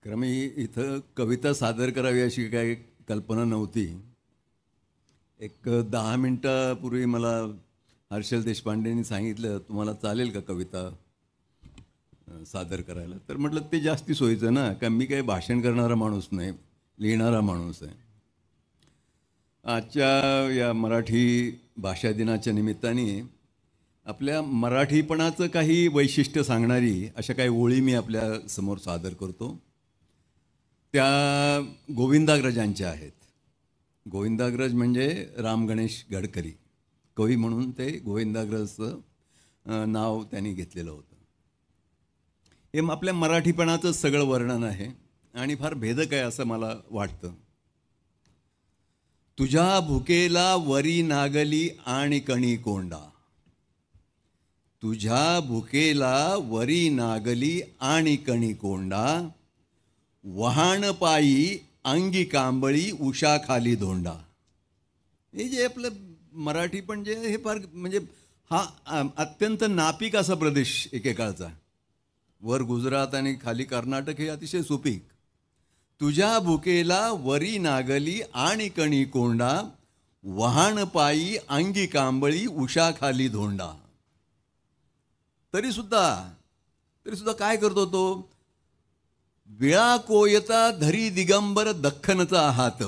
कारण मी इथं कविता सादर करावी अशी काही कल्पना नव्हती. एक 10 मिनटापूर्वी मला हर्षल देशपांडेंनी सांगितलं, तुम्हाला चालेल का कविता सादर करायला? तर म्हटलं ते जास्ती सोयीचं ना, कारण मी काही भाषण करणारा माणूस नाही, लिहिणारा माणूस आहे. आजच्या या मराठी भाषा दिनाच्या निमित्ताने आपल्या मराठीपणाचं काही वैशिष्ट्य सांगणारी अशा काही ओळी मी आपल्या समोर सादर करतो. त्या गोविंदाग्रजांच्या आहेत. गोविंदाग्रज म्हणजे राम गणेश गडकरी, कवी म्हणून ते गोविंदाग्रजचं नाव त्यांनी घेतलेलं होतं. हे आपल्या मराठीपणाचं सगळं वर्णन आहे आणि फार भेदक आहे असं मला वाटतं. तुझ्या भुकेला वरी नागली आणि कणी कोंडा, तुझ्या भुकेला वरी नागली आणि कणी कोंडा, वहाण पायी अंगी कांबळी उषा खाली धोंडा. हे जे आपलं मराठी पण जे हे फार म्हणजे हा अत्यंत नापीक असा प्रदेश एकेकाळचा. वर गुजरात आणि खाली कर्नाटक हे अतिशय सुपीक. तुझ्या भुकेला वरी नागली आणि कणी कोंडा, वहाण पायी अंगी कांबळी उषा खाली धोंडा. तरी सुद्धा काय करतो तो? वेळा कोयता धरी दिगंबर दख्खनचा हात.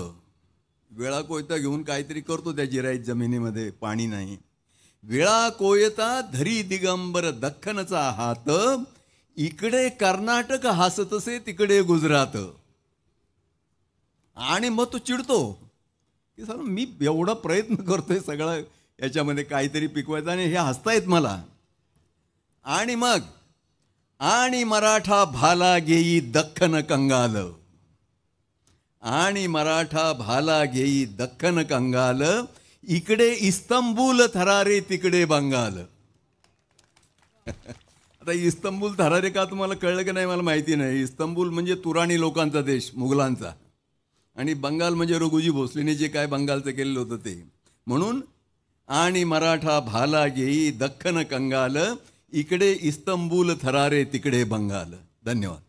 वेळा कोयता घेऊन काहीतरी करतो त्या जिराईत जमिनीमध्ये, पाणी नाही. वेळा कोयता धरी दिगंबर दख्खनचा हात, इकडे कर्नाटक हसतसे तिकडे गुजरात. आणि मग तो चिडतो की सर मी एवढा प्रयत्न करतोय सगळं याच्यामध्ये काहीतरी पिकवायचं आणि हे हसतायत मला. आणि मग आणि मराठा भाला घेई दख्खन कंगाल, आणि मराठा भाला घेई दख्खन कंगाल, इकडे इस्तंबूल थरारे तिकडे बंगाल. आता इस्तंबूल थरारे का तुम्हाला कळलं की नाही मला माहिती नाही. इस्तंबूल म्हणजे तुराणी लोकांचा देश, मुघलांचा, आणि बंगाल म्हणजे रघुजी भोसलेने जे काय बंगालचं केलेलं होतं ते. म्हणून आणि मराठा भाला घेई दख्खन कंगाल, इकडे इस्तंबूल थरारे तिकडे बंगाल. धन्यवाद.